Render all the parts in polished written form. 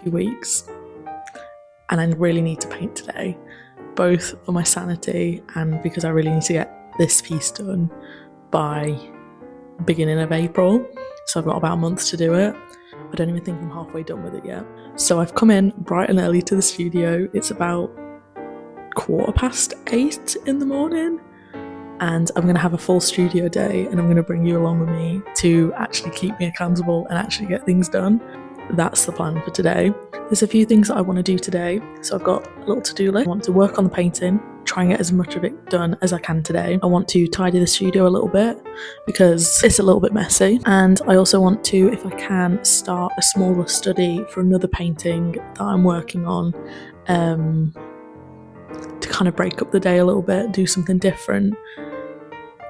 2 weeks and I really need to paint today, both for my sanity and because I really need to get this piece done by beginning of April. So I've got about a month to do it. I don't even think I'm halfway done with it yet. So I've come in bright and early to the studio. It's about 8:15 in the morning. And I'm going to have a full studio day and I'm going to bring you along with me to actually keep me accountable and actually get things done. That's the plan for today. There's a few things that I want to do today. So I've got a little to-do list. I want to work on the painting, try and get as much of it done as I can today. I want to tidy the studio a little bit because it's a little bit messy. And I also want to, if I can, start a smaller study for another painting that I'm working on, to kind of break up the day a little bit, do something different.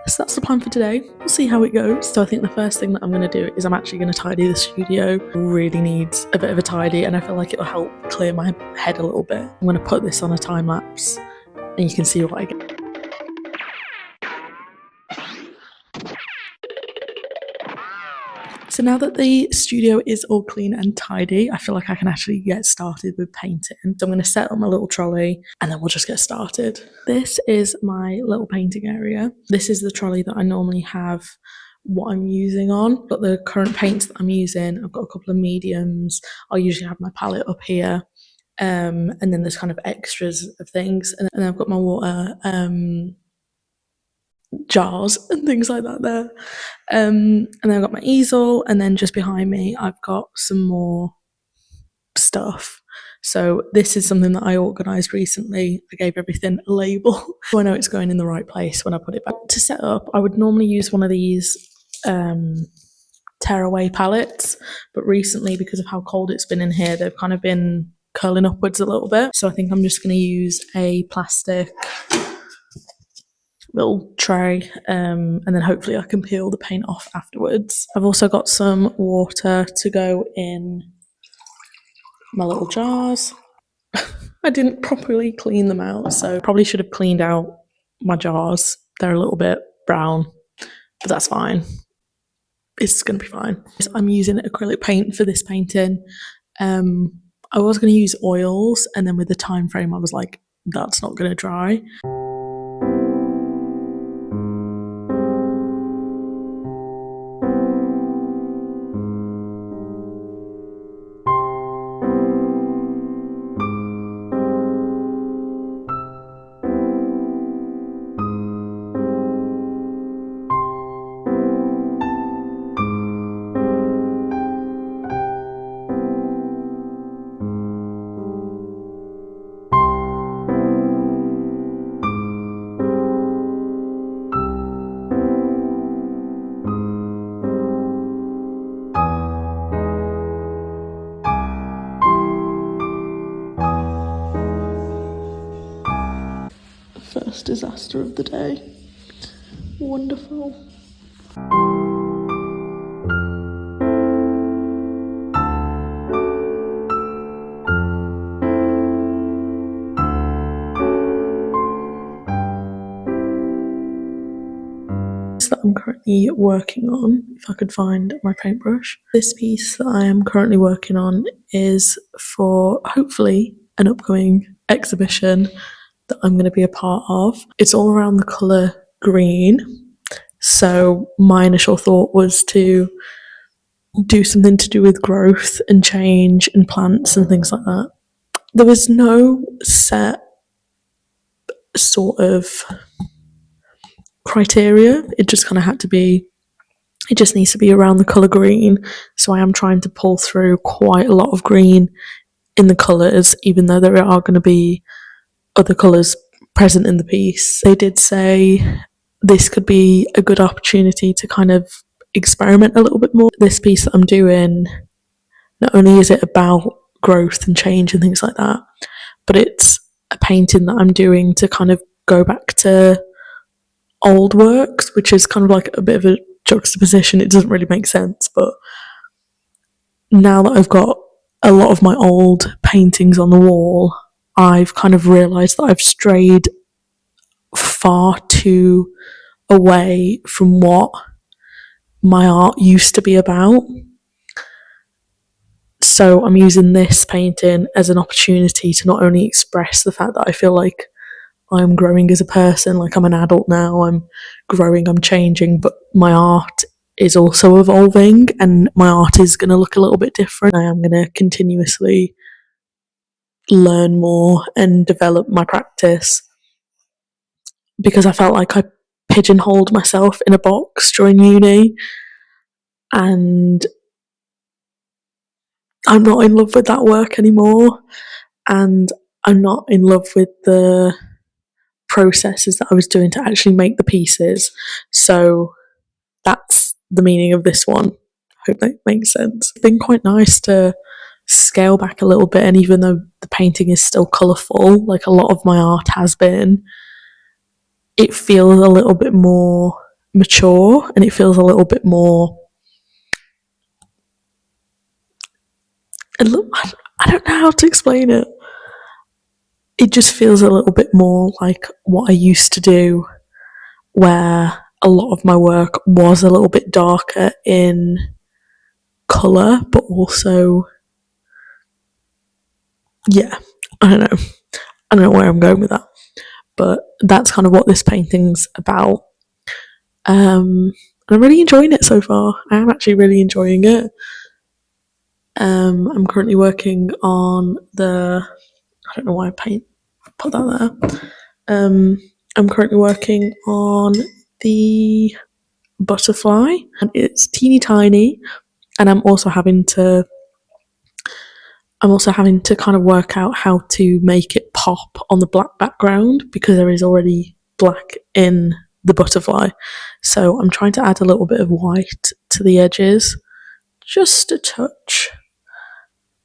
So that's the plan for today. We'll see how it goes. So I think the first thing that I'm going to do is I'm actually going to tidy the studio. It really needs a bit of a tidy and I feel like it'll help clear my head a little bit. I'm going to put this on a time lapse and you can see what I get. So now that the studio is all clean and tidy, I feel like I can actually get started with painting. So I'm going to set up my little trolley and then we'll just get started. This is my little painting area. This is the trolley that I normally have what I'm using on. But the current paints that I'm using, I've got a couple of mediums. I'll usually have my palette up here. And then there's kind of extras of things. And then I've got my water jars and things like that there. And then I've got my easel, and then just behind me I've got some more stuff. So this is something that I organised recently. I gave everything a label so I know it's going in the right place when I put it back. To set up, I would normally use one of these tearaway palettes, but recently, because of how cold it's been in here, they've kind of been curling upwards a little bit. So I think I'm just going to use a plastic little tray, and then hopefully I can peel the paint off afterwards. I've also got some water to go in my little jars. I didn't properly clean them out, so probably should have cleaned out my jars. They're a little bit brown, but that's fine. It's gonna be fine. I'm using acrylic paint for this painting. I was gonna use oils, and then with the time frame I was like, that's not gonna dry. First disaster of the day. Wonderful. That I'm currently working on, if I could find my paintbrush. This piece that I am currently working on is for hopefully an upcoming exhibition that I'm going to be a part of. It's all around the colour green. So my initial thought was to do something to do with growth and change and plants and things like that. There was no set sort of criteria. It just kind of had to be, it just needs to be around the colour green. So I am trying to pull through quite a lot of green in the colours, even though there are going to be other colours present in the piece. They did say this could be a good opportunity to kind of experiment a little bit more. This piece that I'm doing, not only is it about growth and change and things like that, but it's a painting that I'm doing to kind of go back to old works, which is kind of like a bit of a juxtaposition. It doesn't really make sense, but now that I've got a lot of my old paintings on the wall, I've kind of realised that I've strayed far too away from what my art used to be about. So I'm using this painting as an opportunity to not only express the fact that I feel like I'm growing as a person, like I'm an adult now, I'm growing, I'm changing, but my art is also evolving and my art is going to look a little bit different. I am going to continuously learn more and develop my practice because I felt like I pigeonholed myself in a box during uni and I'm not in love with that work anymore and I'm not in love with the processes that I was doing to actually make the pieces. So that's the meaning of this one. I hope that makes sense. It's been quite nice to scale back a little bit, and even though the painting is still colourful, like a lot of my art has been, it feels a little bit more mature and it feels a little bit more. I don't know how to explain it. It just feels a little bit more like what I used to do, where a lot of my work was a little bit darker in colour, but also, yeah, I don't know. I don't know where I'm going with that, but that's kind of what this painting's about. And I'm really enjoying it so far. I am actually really enjoying it. I'm currently working on I don't know why I put that there. I'm currently working on the butterfly, and it's teeny tiny, and I'm also having to kind of work out how to make it pop on the black background because there is already black in the butterfly. So I'm trying to add a little bit of white to the edges, just a touch,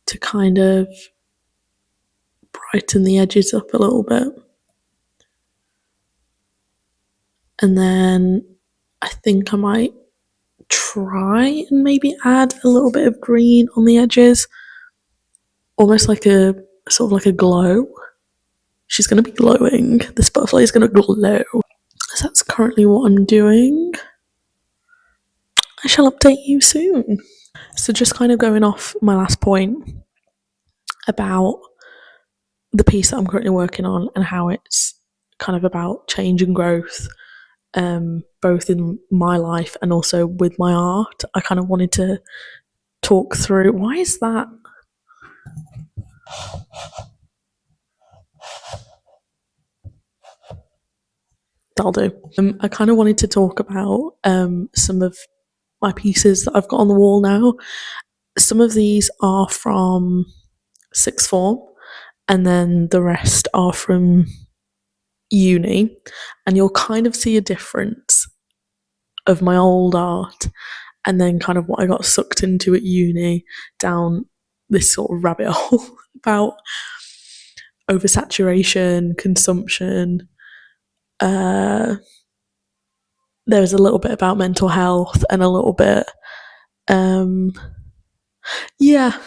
to kind of brighten the edges up a little bit. And then I think I might try and maybe add a little bit of green on the edges, almost like a sort of like a glow. She's going to be glowing. This butterfly is going to glow. So that's currently what I'm doing. I shall update you soon. So just kind of going off my last point about the piece that I'm currently working on and how it's kind of about change and growth, both in my life and also with my art. I kind of wanted to talk through, why is that? That'll do. I kind of wanted to talk about some of my pieces that I've got on the wall now. Some of these are from sixth form, and then the rest are from uni, and you'll kind of see a difference of my old art and then kind of what I got sucked into at uni, down this sort of rabbit hole about oversaturation, consumption. There was a little bit about mental health and a little bit, yeah,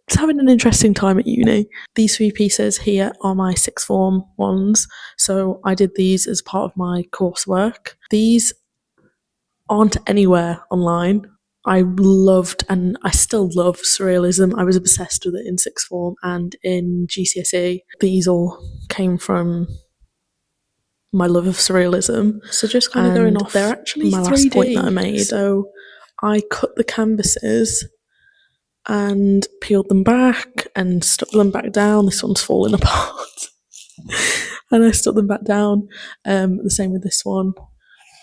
it's having an interesting time at uni. These three pieces here are my sixth form ones, so I did these as part of my coursework. These aren't anywhere online. I loved, and I still love, surrealism. I was obsessed with it in sixth form and in GCSE. These all came from my love of surrealism. So just kind of going off, they're actually my 3D. Last point that I made. So I cut the canvases and peeled them back and stuck them back down. This one's falling apart. And I stuck them back down. The same with this one.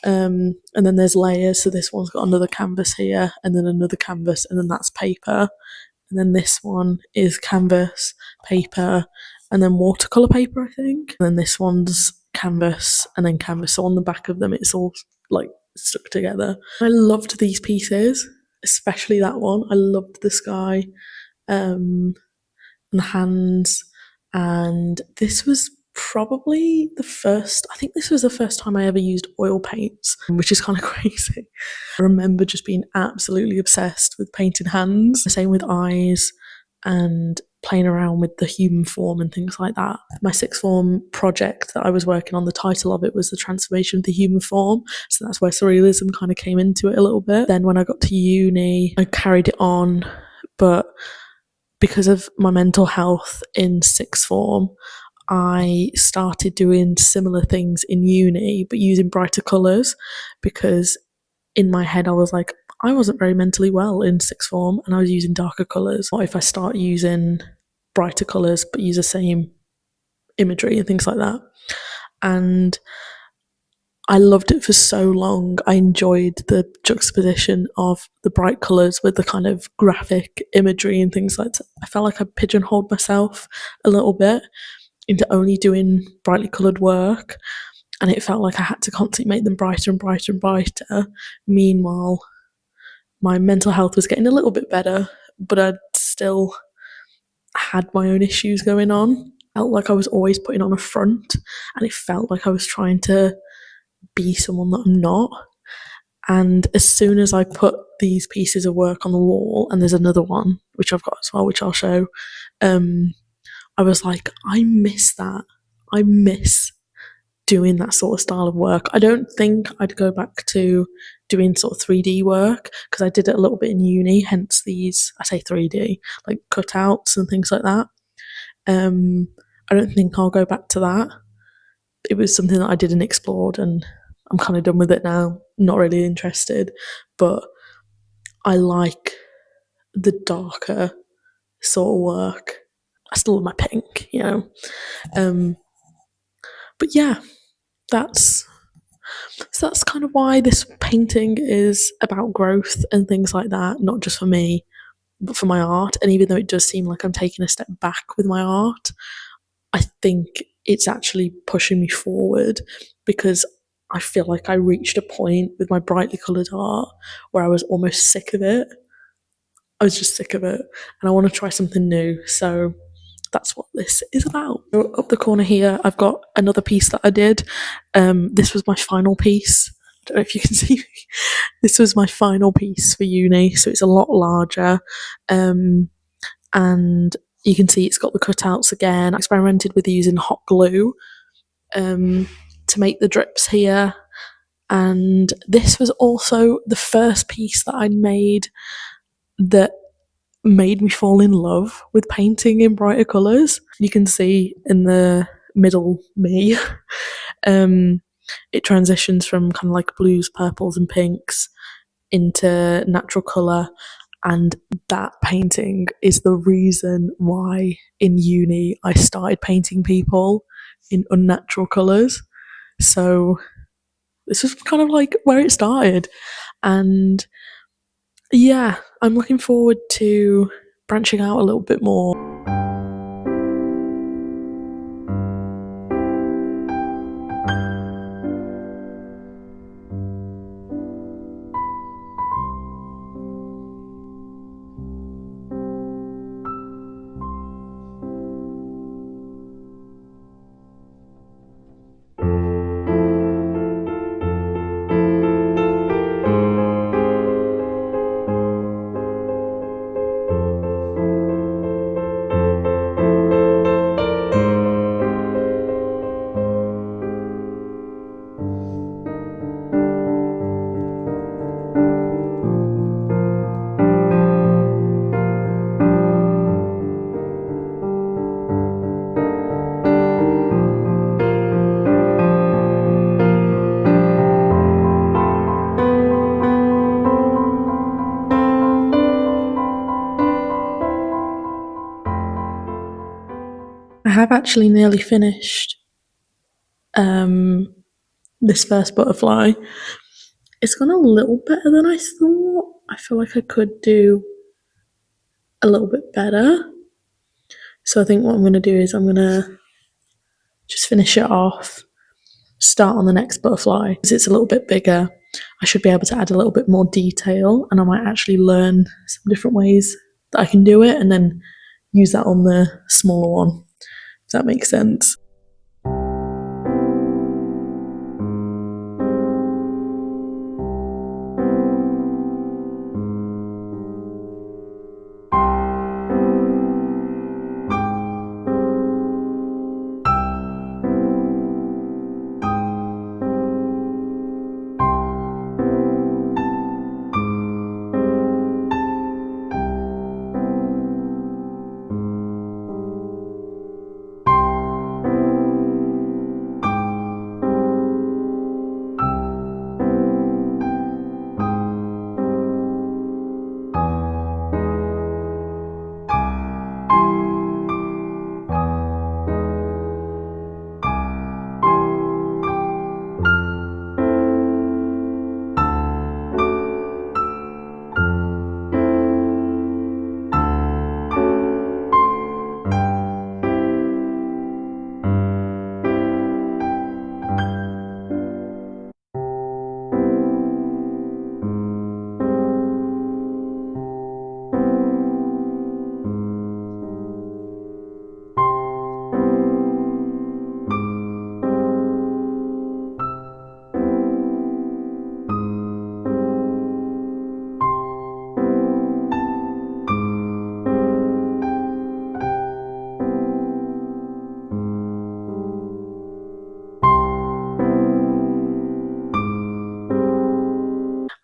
And then there's layers. So this one's got another canvas here, and then another canvas, and then that's paper. And then this one is canvas, paper, and then watercolour paper, I think. And then this one's canvas, and then canvas. So on the back of them, it's all like stuck together. I loved these pieces, especially that one. I loved the sky, and the hands. And this was probably I think this was the first time I ever used oil paints, which is kind of crazy. I remember just being absolutely obsessed with painting hands, the same with eyes, and playing around with the human form and things like that. My sixth form project that I was working on, the title of it was The Transformation of the Human Form, so that's where surrealism kind of came into it a little bit. Then when I got to uni, I carried it on, but because of my mental health in sixth form, I started doing similar things in uni, but using brighter colours, because in my head I was like, I wasn't very mentally well in sixth form and I was using darker colours. What if I start using brighter colours but use the same imagery and things like that? And I loved it for so long. I enjoyed the juxtaposition of the bright colours with the kind of graphic imagery and things like that. I felt like I pigeonholed myself a little bit into only doing brightly coloured work, and it felt like I had to constantly make them brighter and brighter and brighter. Meanwhile, my mental health was getting a little bit better, but I'd still had my own issues going on. I felt like I was always putting on a front, and it felt like I was trying to be someone that I'm not. And as soon as I put these pieces of work on the wall, and there's another one which I've got as well, which I'll show, I was like, I miss that. I miss doing that sort of style of work. I don't think I'd go back to doing sort of 3D work, because I did it a little bit in uni, hence these, I say 3D, like cutouts and things like that. I don't think I'll go back to that. It was something that I did and explored, and I'm kind of done with it now. Not really interested, but I like the darker sort of work. I still love my pink, you know. But yeah, that's so that's kind of why this painting is about growth and things like that, not just for me, but for my art. And even though it does seem like I'm taking a step back with my art, I think it's actually pushing me forward, because I feel like I reached a point with my brightly coloured art where I was almost sick of it. I was just sick of it, and I want to try something new. So that's what this is about. So up the corner here, I've got another piece that I did. This was my final piece. I don't know if you can see me. This was my final piece for uni, so it's a lot larger. And you can see it's got the cutouts again. I experimented with using hot glue to make the drips here. And this was also the first piece that I made that made me fall in love with painting in brighter colours. You can see in the middle me, it transitions from kind of like blues, purples, and pinks into natural colour. And that painting is the reason why in uni I started painting people in unnatural colours. So this was kind of like where it started. And yeah, I'm looking forward to branching out a little bit more. I have actually nearly finished this first butterfly. It's gone a little better than I thought. I feel like I could do a little bit better. So I think what I'm going to do is I'm going to just finish it off, start on the next butterfly. Because it's a little bit bigger, I should be able to add a little bit more detail, and I might actually learn some different ways that I can do it and then use that on the smaller one, if that makes sense.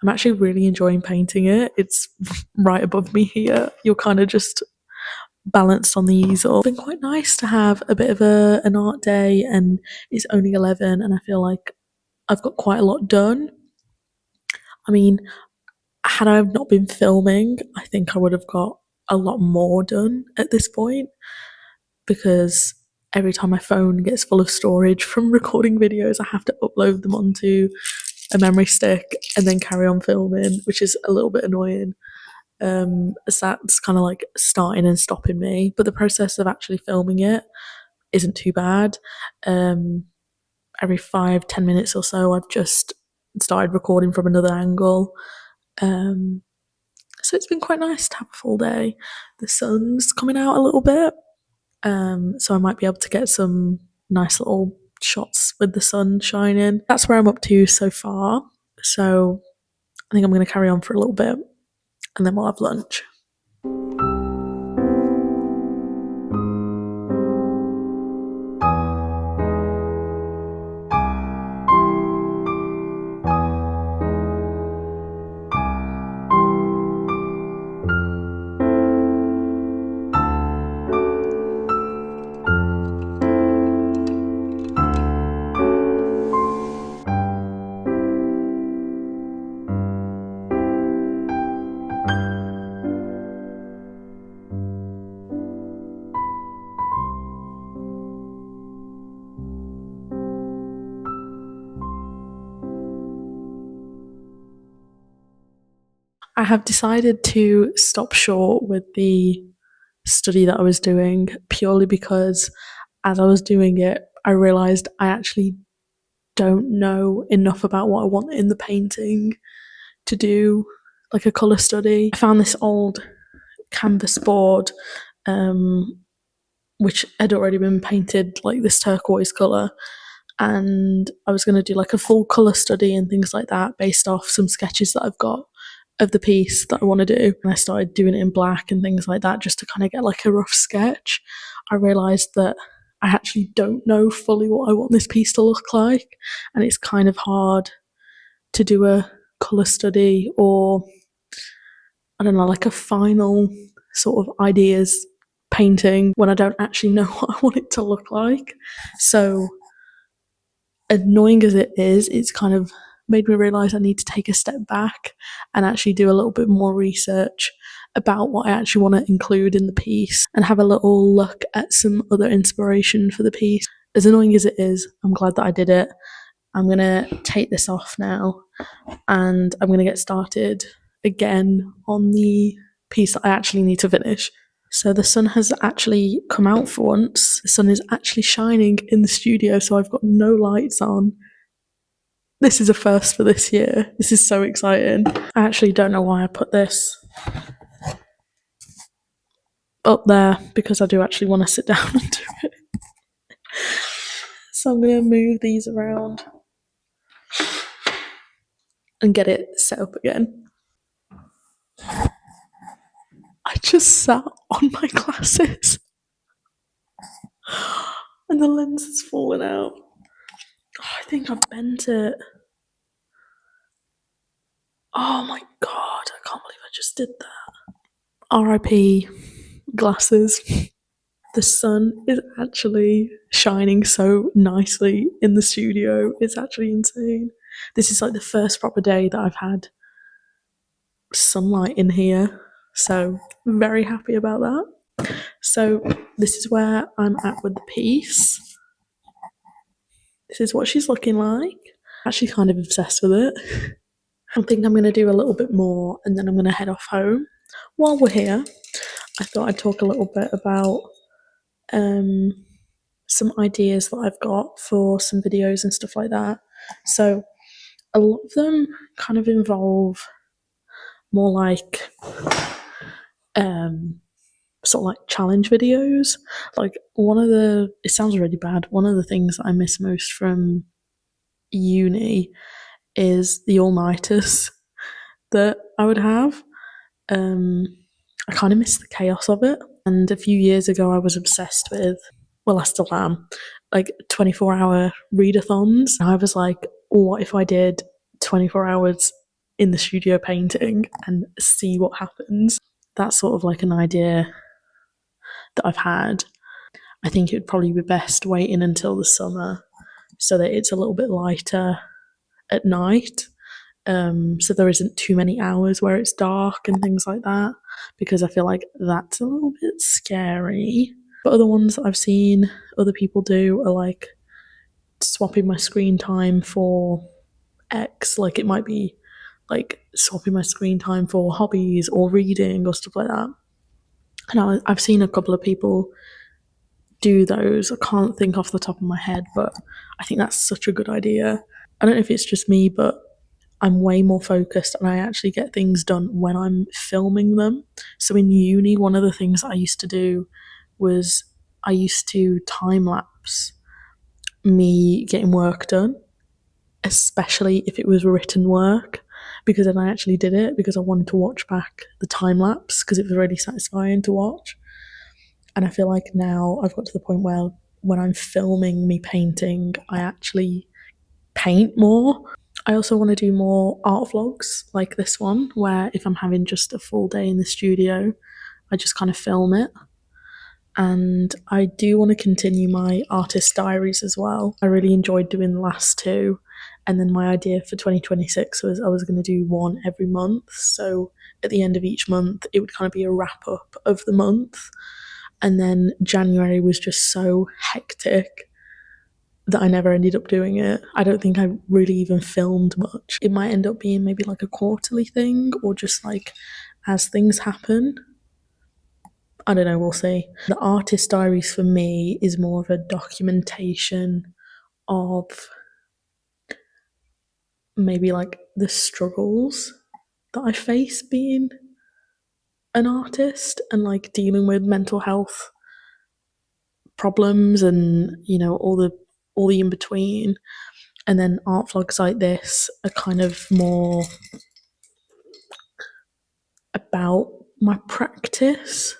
I'm actually really enjoying painting it. It's right above me here. You're kind of just balanced on the easel. It's been quite nice to have a bit of an art day, and it's only 11 and I feel like I've got quite a lot done. I mean, had I not been filming, I think I would have got a lot more done at this point, because every time my phone gets full of storage from recording videos, I have to upload them onto a memory stick and then carry on filming, which is a little bit annoying. As that's kind of like starting and stopping me, but the process of actually filming it isn't too bad. Every 5-10 minutes or so, I've just started recording from another angle. So it's been quite nice to have a full day. The sun's coming out a little bit, so I might be able to get some nice little shots with the sun shining. That's where I'm up to so far. So I think I'm going to carry on for a little bit and then we'll have lunch. I have decided to stop short with the study that I was doing, purely because as I was doing it, I realised I actually don't know enough about what I want in the painting to do like a colour study. I found this old canvas board, which had already been painted like this turquoise colour, and I was going to do like a full colour study and things like that based off some sketches that I've got of the piece that I want to do. And I started doing it in black and things like that just to kind of get like a rough sketch. I realised that I actually don't know fully what I want this piece to look like, and it's kind of hard to do a colour study or, I don't know, like a final sort of ideas painting when I don't actually know what I want it to look like. So, annoying as it is, it's kind of made me realise I need to take a step back and actually do a little bit more research about what I actually want to include in the piece and have a little look at some other inspiration for the piece. As annoying as it is, I'm glad that I did it. I'm going to take this off now and I'm going to get started again on the piece that I actually need to finish. So the sun has actually come out for once. The sun is actually shining in the studio, so I've got no lights on. This is a first for this year. This is so exciting. I actually don't know why I put this up there, because I do actually want to sit down and do it. So I'm going to move these around and get it set up again. I just sat on my glasses and the lens has fallen out. Oh, I think I bent it. Oh my god, I can't believe I just did that. RIP glasses. The sun is actually shining so nicely in the studio. It's actually insane. This is like the first proper day that I've had sunlight in here, so I'm very happy about that. So this is where I'm at with the piece. This is what she's looking like. I'm actually kind of obsessed with it. I think I'm going to do a little bit more and then I'm going to head off home. While we're here, I thought I'd talk a little bit about some ideas that I've got for some videos and stuff like that. So a lot of them kind of involve more like sort of like challenge videos. Like it sounds really bad, one of the things that I miss most from uni is the all-nighters that I would have. I kind of miss the chaos of it. And a few years ago, I was obsessed with, well, I still am, like 24-hour readathons. And I was like, what if I did 24 hours in the studio painting and see what happens. That's sort of like an idea that I've had. I think it would probably be best waiting until the summer so that it's a little bit lighter at night. So there isn't too many hours where it's dark and things like that, because I feel like that's a little bit scary. But other ones that I've seen other people do are like swapping my screen time for X. Like it might be like swapping my screen time for hobbies or reading or stuff like that. And I've seen a couple of people do those. I can't think off the top of my head, but I think that's such a good idea. I don't know if it's just me, but I'm way more focused and I actually get things done when I'm filming them. So in uni, one of the things I used to do was I used to time lapse me getting work done, especially if it was written work, because then I actually did it because I wanted to watch back the time lapse because it was really satisfying to watch. And I feel like now I've got to the point where when I'm filming me painting, I actually paint more. I also want to do more art vlogs like this one, where if I'm having just a full day in the studio, I just kind of film it. And I do want to continue my artist diaries as well. I really enjoyed doing the last two. And then my idea for 2026 was I was going to do one every month. So at the end of each month, it would kind of be a wrap up of the month. And then January was just so hectic that I never ended up doing it. I don't think I really even filmed much. It might end up being maybe like a quarterly thing or just like as things happen. I don't know, we'll see. The artist diaries for me is more of a documentation of maybe like the struggles that I face being an artist and like dealing with mental health problems and all the in between. And then art vlogs like this are kind of more about my practice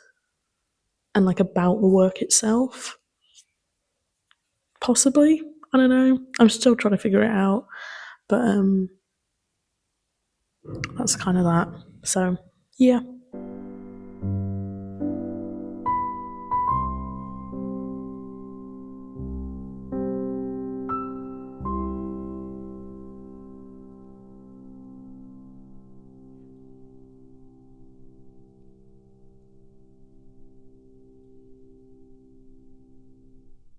and like about the work itself. Possibly. I don't know. I'm still trying to figure it out. But that's kind of that. So yeah.